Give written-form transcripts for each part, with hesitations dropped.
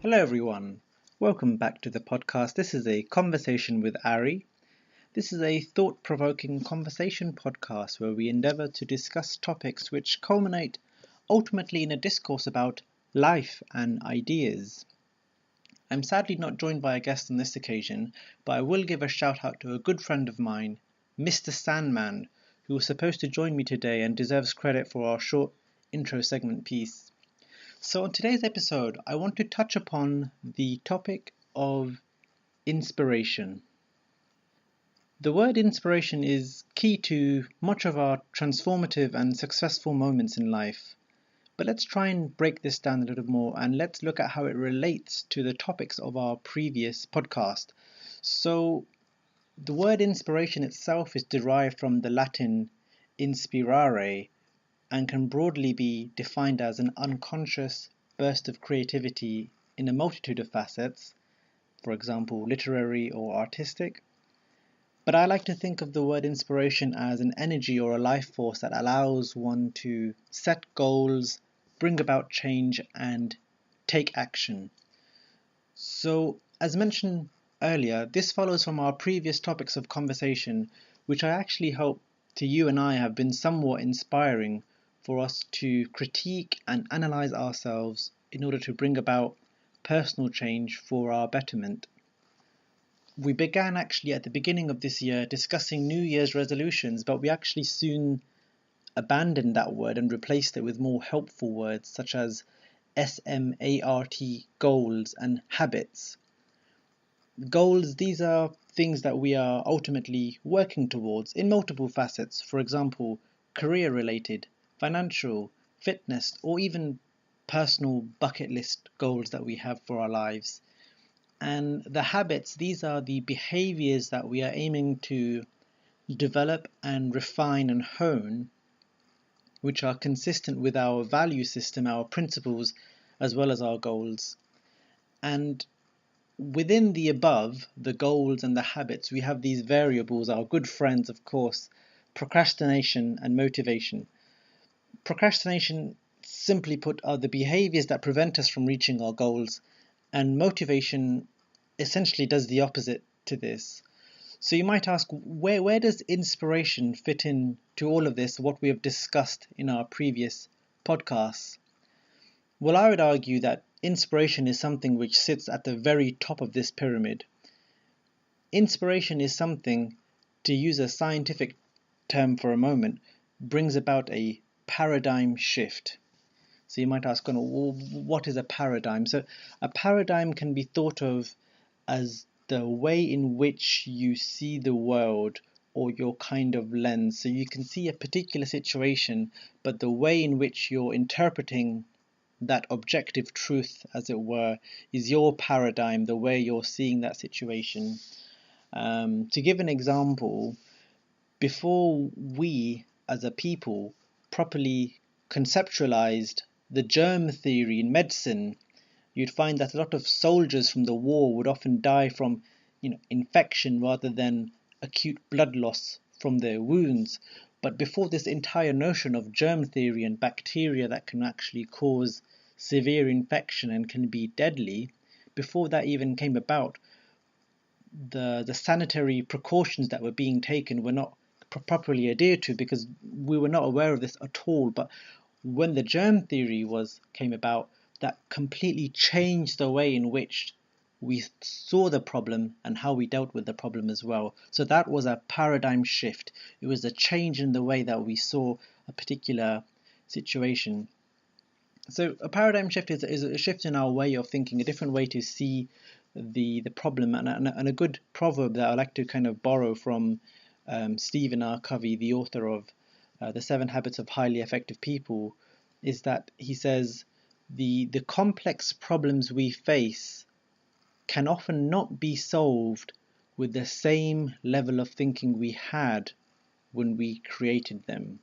Hello, everyone. Welcome back to the podcast. This is a Conversation with Ari. This is a thought provoking conversation podcast where we endeavor to discuss topics which culminate ultimately in a discourse about life and ideas. I'm sadly not joined by a guest on this occasion, but I will give a shout out to a good friend of mine, Mr. Sandman, who was supposed to join me today and deserves credit for our short intro segment piece. So, on today's episode, I want to touch upon the topic of inspiration. The word inspiration is key to much of our transformative and successful moments in life. But let's try and break this down a little more and let's look at how it relates to the topics of our previous podcast. So, the word inspiration itself is derived from the Latin inspirare, and can broadly be defined as an unconscious burst of creativity in a multitude of facets, for example, literary or artistic. But I like to think of the word inspiration as an energy or a life force that allows one to set goals, bring about change, and take action. So, as mentioned earlier, this follows from our previous topics of conversation, which I actually hope to you and I have been somewhat inspiring for us to critique and analyze ourselves in order to bring about personal change for our betterment. We began actually at the beginning of this year discussing New Year's resolutions, but we actually soon abandoned that word and replaced it with more helpful words such as SMART, goals, and habits. Goals, these are things that we are ultimately working towards in multiple facets, for example, career related, financial, fitness, or even personal bucket list goals that we have for our lives. And the habits, these are the behaviors that we are aiming to develop and refine and hone, which are consistent with our value system, our principles, as well as our goals. And within the above, the goals and the habits, we have these variables, our good friends, of course, procrastination and motivation. Procrastination, simply put, are the behaviors that prevent us from reaching our goals, and motivation essentially does the opposite to this. So you might ask, where does inspiration fit in to all of this, what we have discussed in our previous podcasts? Well, I would argue that inspiration is something which sits at the very top of this pyramid. Inspiration is something, to use a scientific term for a moment, brings about a paradigm shift. So you might ask, well, what is a paradigm? So a paradigm can be thought of as the way in which you see the world, or your kind of lens. So you can see a particular situation, but the way in which you're interpreting that objective truth, as it were, is your paradigm, the way you're seeing that situation. To give an example, before we as a people properly conceptualized the germ theory in medicine, you'd find that a lot of soldiers from the war would often die from infection rather than acute blood loss from their wounds. But before this entire notion of germ theory and bacteria that can actually cause severe infection and can be deadly, before that even came about, the sanitary precautions that were being taken were not properly adhered to because we were not aware of this at all. But when the germ theory came about, that completely changed the way in which we saw the problem and how we dealt with the problem as well. So that was a paradigm shift. It was a change in the way that we saw a particular situation. So a paradigm shift is a shift in our way of thinking, a different way to see the problem, and a good proverb that I like to kind of borrow from Stephen R. Covey, the author of The 7 Habits of Highly Effective People, is that he says the complex problems we face can often not be solved with the same level of thinking we had when we created them.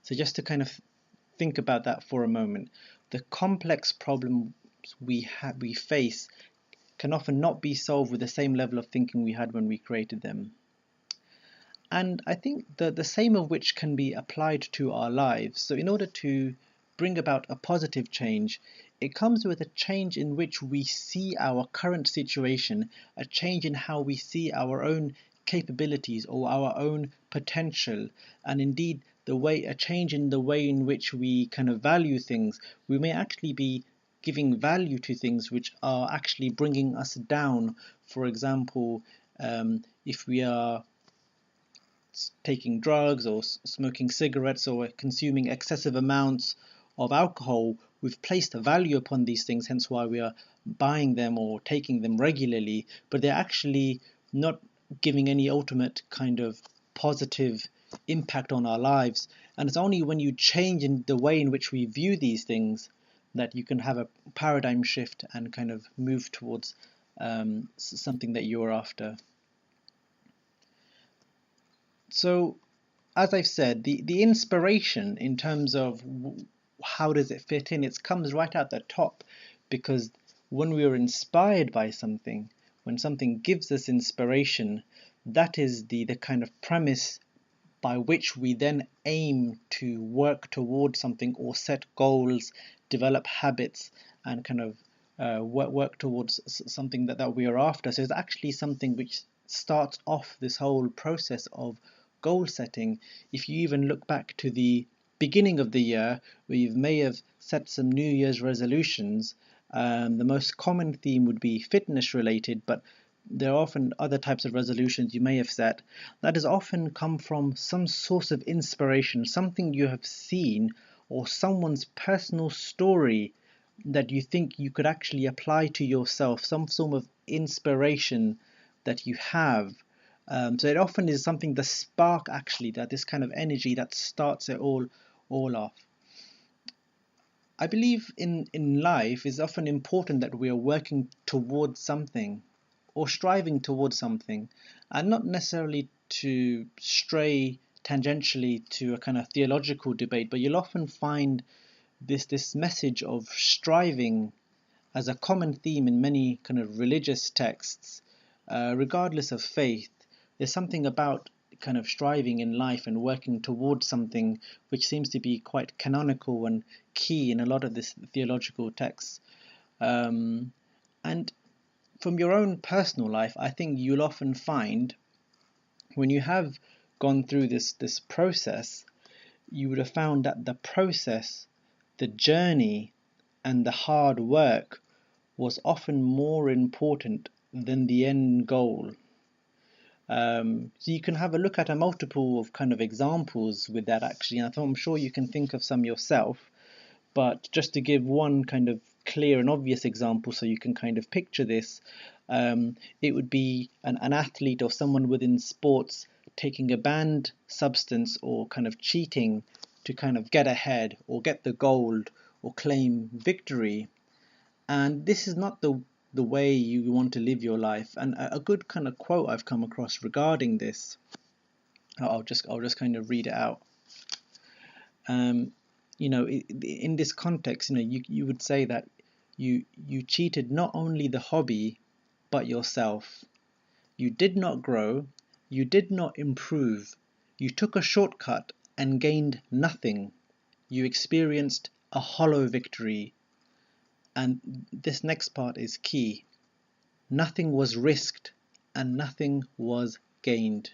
So just to kind of think about that for a moment. The complex problems we face can often not be solved with the same level of thinking we had when we created them. And I think the same of which can be applied to our lives. So in order to bring about a positive change, It comes with a change in which we see our current situation, a change in how we see our own capabilities or our own potential, and indeed a change in the way in which we kind of value things. We may actually be giving value to things which are actually bringing us down. For example, if we are taking drugs or smoking cigarettes or consuming excessive amounts of alcohol, we've placed a value upon these things, hence why we are buying them or taking them regularly, but they're actually not giving any ultimate kind of positive impact on our lives. And it's only when you change in the way in which we view these things that you can have a paradigm shift and kind of move towards something that you're after. So, as I've said, the inspiration in terms of how does it fit in, it comes right at the top, because when we are inspired by something, when something gives us inspiration, that is the kind of premise by which we then aim to work towards something or set goals, develop habits, and kind of work towards something that we are after. So it's actually something which starts off this whole process of goal setting. If you even look back to the beginning of the year, where you may have set some New Year's resolutions, the most common theme would be fitness related, but there are often other types of resolutions you may have set that has often come from some source of inspiration, something you have seen, or someone's personal story that you think you could actually apply to yourself, some form of inspiration that you have. So it often is something, the spark actually, that this kind of energy that starts it all off. I believe in life it's often important that we are working towards something or striving towards something, and not necessarily to stray tangentially to a kind of theological debate, but you'll often find this message of striving as a common theme in many kind of religious texts, regardless of faith. There's something about kind of striving in life and working towards something which seems to be quite canonical and key in a lot of this theological texts. And from your own personal life, I think you'll often find when you have gone through this process, you would have found that the process, the journey, and the hard work was often more important than the end goal. So you can have a look at a multiple of kind of examples with that actually, and I'm sure you can think of some yourself, but just to give one kind of clear and obvious example so you can kind of picture this, it would be an athlete or someone within sports taking a banned substance or kind of cheating to kind of get ahead or get the gold or claim victory. And this is not the way you want to live your life. And a good kind of quote I've come across regarding this, I'll just kind of read it out. In this context, you would say that you cheated not only the hobby but yourself. You did not grow, you did not improve, you took a shortcut and gained nothing. You experienced a hollow victory. And this next part is key. Nothing was risked and nothing was gained.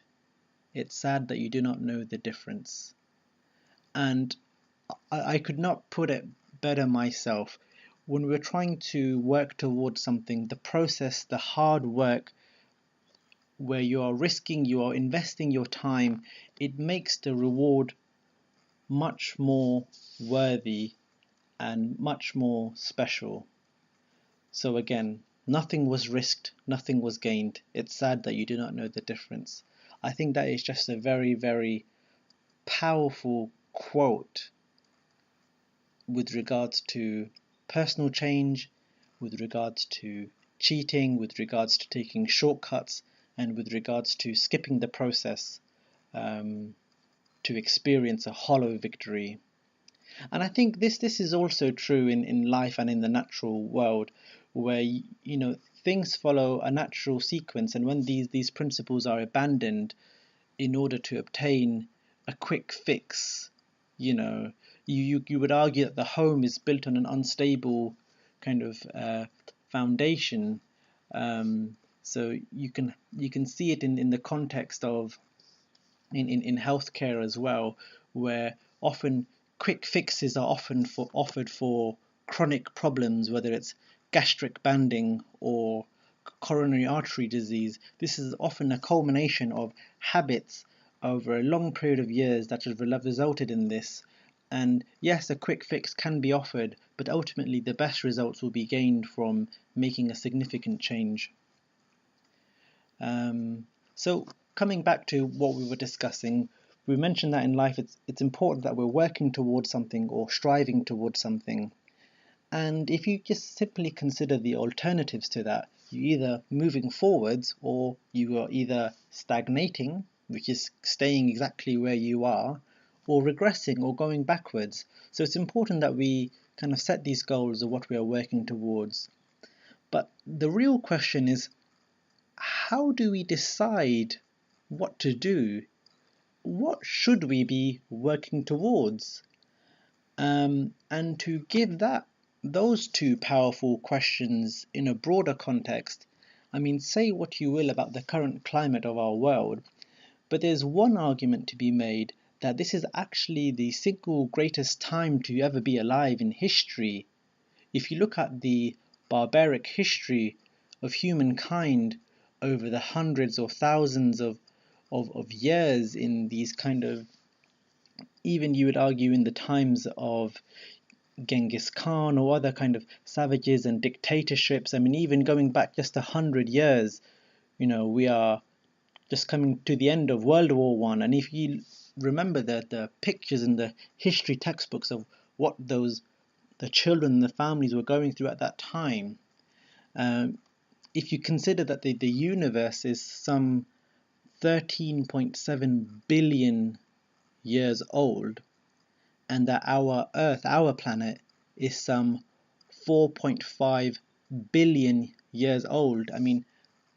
It's sad that you do not know the difference. And I could not put it better myself. When we're trying to work towards something, the process, the hard work, where you are risking, you are investing your time, it makes the reward much more worthy and much more special. So again, nothing was risked, nothing was gained. It's sad that you do not know the difference. I think that is just a very, very powerful quote with regards to personal change, with regards to cheating, with regards to taking shortcuts, and with regards to skipping the process to experience a hollow victory. And I think this is also true in life and in the natural world, where things follow a natural sequence, and when these principles are abandoned in order to obtain a quick fix, you would argue that the home is built on an unstable kind of foundation. So you can see it in the context of in healthcare as well, where often quick fixes are offered for chronic problems, whether it's gastric banding or coronary artery disease. This is often a culmination of habits over a long period of years that have resulted in this. And yes, a quick fix can be offered, but ultimately the best results will be gained from making a significant change. So coming back to what we were discussing, we mentioned that in life it's important that we're working towards something or striving towards something. And if you just simply consider the alternatives to that, you're either moving forwards or you are either stagnating, which is staying exactly where you are, or regressing or going backwards. So it's important that we kind of set these goals of what we are working towards. But the real question is, how do we decide what to do? What should we be working towards? And to give those two powerful questions in a broader context, I mean, say what you will about the current climate of our world, but there's one argument to be made that this is actually the single greatest time to ever be alive in history. If you look at the barbaric history of humankind over the hundreds or thousands of years, in these kind of, even you would argue in the times of Genghis Khan or other kind of savages and dictatorships, I mean, even going back just 100 years, we are just coming to the end of World War One. And if you remember the pictures in the history textbooks of what the children and the families were going through at that time, if you consider that the universe is some 13.7 billion years old, and that our Earth, our planet, is some 4.5 billion years old. I mean,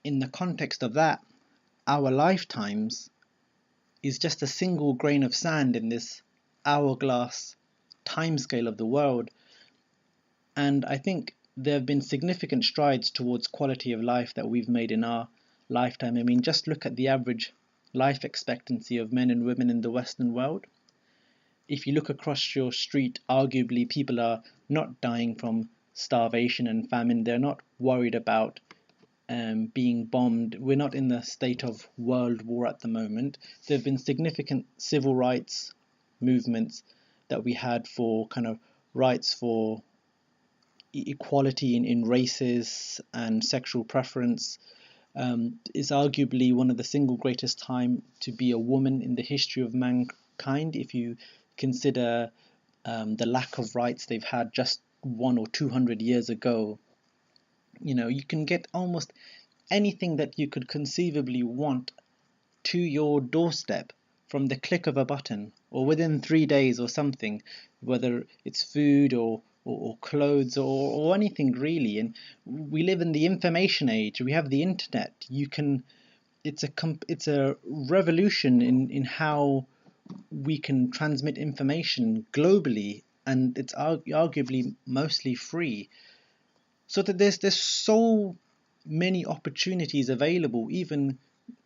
in the context of that, our lifetimes is just a single grain of sand in this hourglass timescale of the world. And I think there have been significant strides towards quality of life that we've made in our lifetime. I mean, just look at the average life expectancy of men and women in the Western world. If you look across your street, arguably people are not dying from starvation and famine. They're not worried about being bombed. We're not in the state of world war at the moment. There have been significant civil rights movements that we had for kind of rights for equality in races and sexual preference. Is arguably one of the single greatest time to be a woman in the history of mankind, if you consider the lack of rights they've had just 100 or 200 years ago. You can get almost anything that you could conceivably want to your doorstep from the click of a button, or within 3 days or something, whether it's food or clothes or anything really. And we live in the information age. We have the internet. It's a revolution in how we can transmit information globally, and it's arguably mostly free. So that there's so many opportunities available, even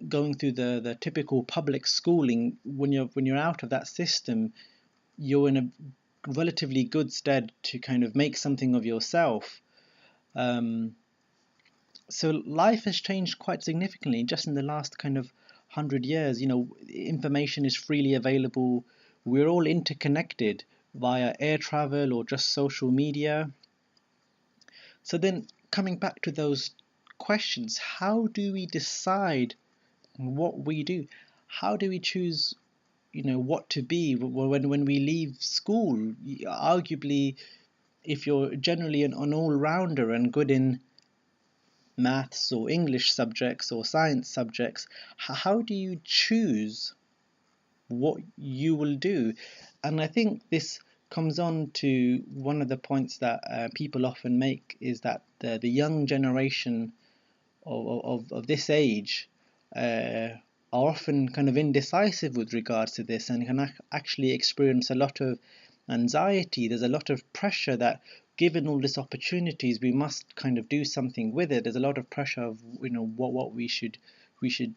going through the typical public schooling. When you're out of that system, you're in a relatively good stead to kind of make something of yourself. So life has changed quite significantly just in the last kind of 100 years. Information is freely available. We're all interconnected via air travel or just social media. So then, coming back to those questions, how do we decide what we do? How do we choose, what to be when we leave school? Arguably, if you're generally an all-rounder and good in maths or English subjects or science subjects, how do you choose what you will do? And I think this comes on to one of the points that people often make, is that the young generation of this age are often kind of indecisive with regards to this, and can actually experience a lot of anxiety. There's a lot of pressure that given all these opportunities, we must kind of do something with it. There's a lot of pressure of what we should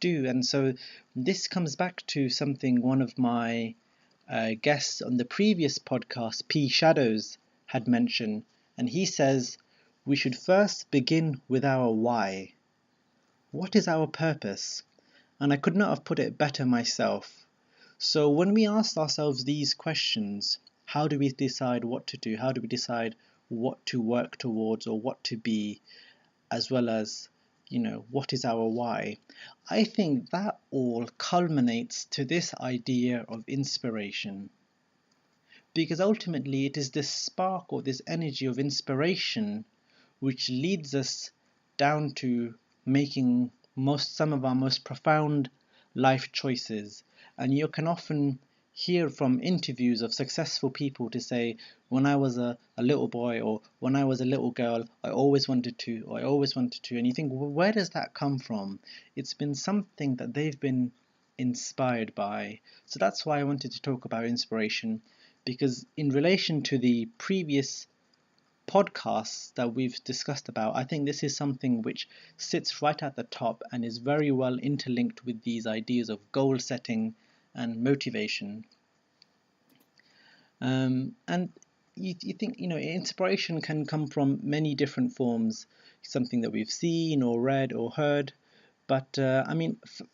do, and so this comes back to something one of my guests on the previous podcast, P Shadows, had mentioned, and he says we should first begin with our why. What is our purpose? And I could not have put it better myself. So when we ask ourselves these questions, how do we decide what to do? How do we decide what to work towards or what to be, as well as, what is our why? I think that all culminates to this idea of inspiration. Because ultimately it is this spark or this energy of inspiration which leads us down to making some of our most profound life choices. And you can often hear from interviews of successful people to say, when I was a little boy, or when I was a little girl, I always wanted to, or I always wanted to. And you think, well, where does that come from? It's been something that they've been inspired by. So that's why I wanted to talk about inspiration, because in relation to the previous podcasts that we've discussed about, I think this is something which sits right at the top and is very well interlinked with these ideas of goal setting and motivation. And you think, inspiration can come from many different forms, something that we've seen or read or heard. But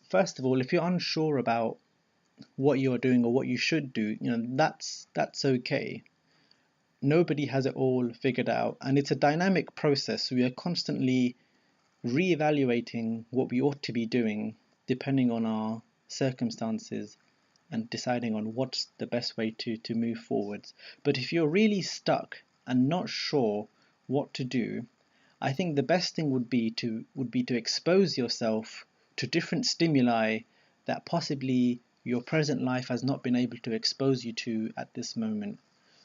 first of all, if you're unsure about what you're doing or what you should do, that's okay. Nobody has it all figured out, and it's a dynamic process. We are constantly re-evaluating what we ought to be doing depending on our circumstances and deciding on what's the best way to move forwards. But if you're really stuck and not sure what to do, I think the best thing would be to expose yourself to different stimuli that possibly your present life has not been able to expose you to at this moment.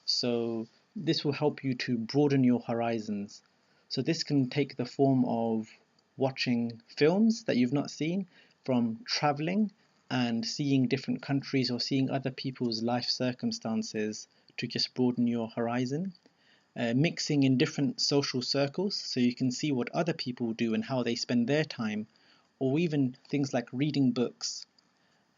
So this will help you to broaden your horizons. So this can take the form of watching films that you've not seen, from traveling and seeing different countries or seeing other people's life circumstances to just broaden your horizon. Mixing in different social circles so you can see what other people do and how they spend their time, or even things like reading books.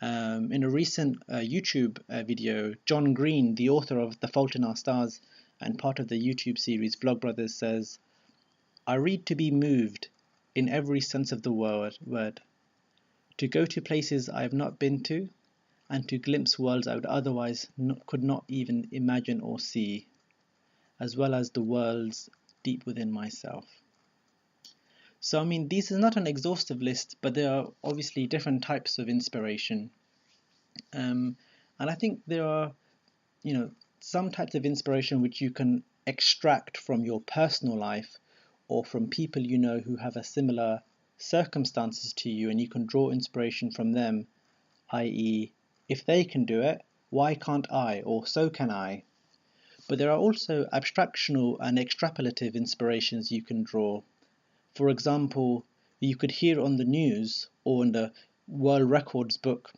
In a recent YouTube video, John Green, the author of The Fault in Our Stars and part of the YouTube series Vlogbrothers, says, I read to be moved in every sense of the word, to go to places I have not been to, and to glimpse worlds I would otherwise could not even imagine or see, as well as the worlds deep within myself. So, this is not an exhaustive list, but there are obviously different types of inspiration. And I think there are, some types of inspiration which you can extract from your personal life or from people who have a similar circumstances to you, and you can draw inspiration from them, i.e., if they can do it, why can't I, or so can I? But there are also abstractional and extrapolative inspirations you can draw. For example, you could hear on the news or in the world records book,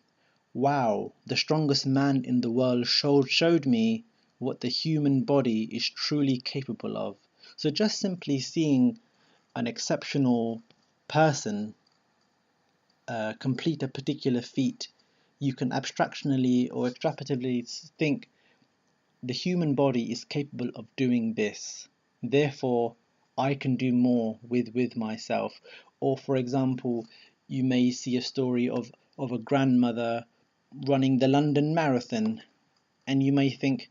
wow, the strongest man in the world showed me what the human body is truly capable of. So just simply seeing an exceptional person complete a particular feat, you can abstractionally or extrapolatively think the human body is capable of doing this. Therefore, I can do more with myself. Or for example, you may see a story of a grandmother running the London Marathon, and you may think,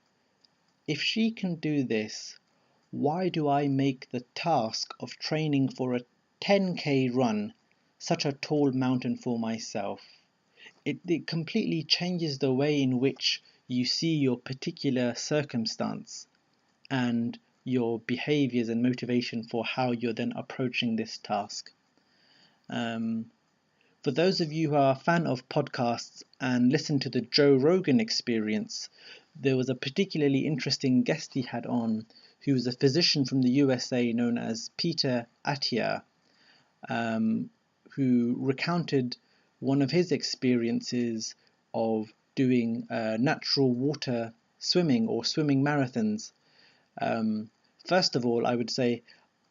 if she can do this, why do I make the task of training for a 10K run such a tall mountain for myself? It completely changes the way in which you see your particular circumstance and your behaviors and motivation for how you're then approaching this task. For those of you who are a fan of podcasts and listen to the Joe Rogan Experience, there was a particularly interesting guest he had on who was a physician from the USA known as Peter Attia, who recounted one of his experiences of doing natural water swimming or swimming marathons. First of all, I would say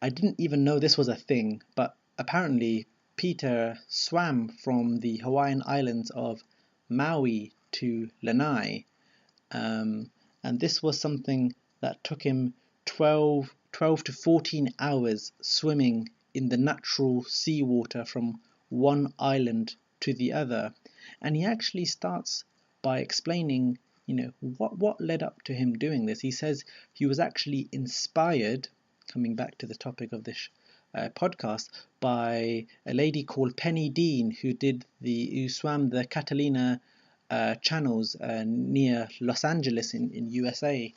I didn't even know this was a thing, but apparently Peter swam from the Hawaiian islands of Maui to Lanai, um, and this was something that took him 12 to 14 hours swimming in the natural seawater from one island to the other. And he actually starts by explaining, what led up to him doing this. He says he was actually inspired, coming back to the topic of this podcast, by a lady called Penny Dean who swam the Catalina channels near Los Angeles in USA.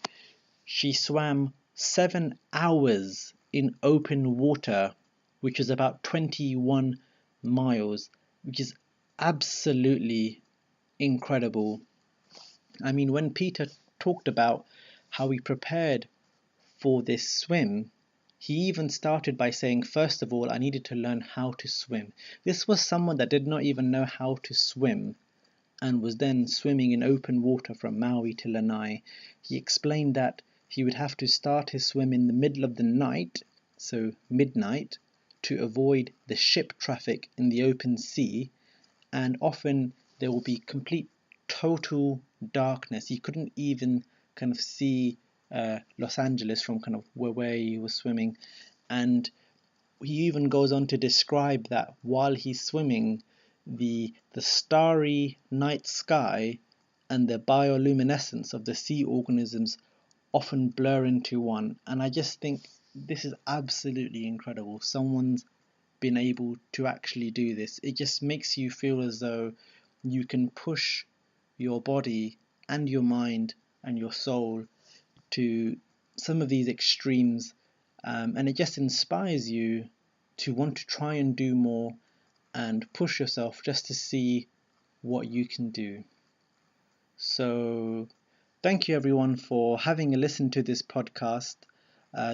She swam 7 hours in open water, which is about 21 miles, which is absolutely incredible. I mean, when Peter talked about how he prepared for this swim, he even started by saying, first of all, I needed to learn how to swim. This was someone that did not even know how to swim and was then swimming in open water from Maui to Lanai. He explained that he would have to start his swim in the middle of the night, so midnight, to avoid the ship traffic in the open sea, and often there will be complete total darkness. He couldn't even kind of see Los Angeles from kind of where he was swimming. And he even goes on to describe that while he's swimming, the starry night sky and the bioluminescence of the sea organisms often blur into one. And I just think this is absolutely incredible. Someone's been able to actually do this. It just makes you feel as though you can push your body and your mind and your soul to some of these extremes, and it just inspires you to want to try and do more and push yourself just to see what you can do. So, thank you everyone for having a listen to this podcast.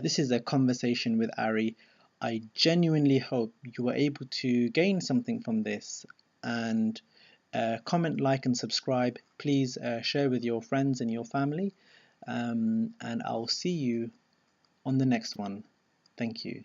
This is a conversation with Ari. I genuinely hope you were able to gain something from this, and comment, like, and subscribe. Please share with your friends and your family, and I'll see you on the next one. Thank you.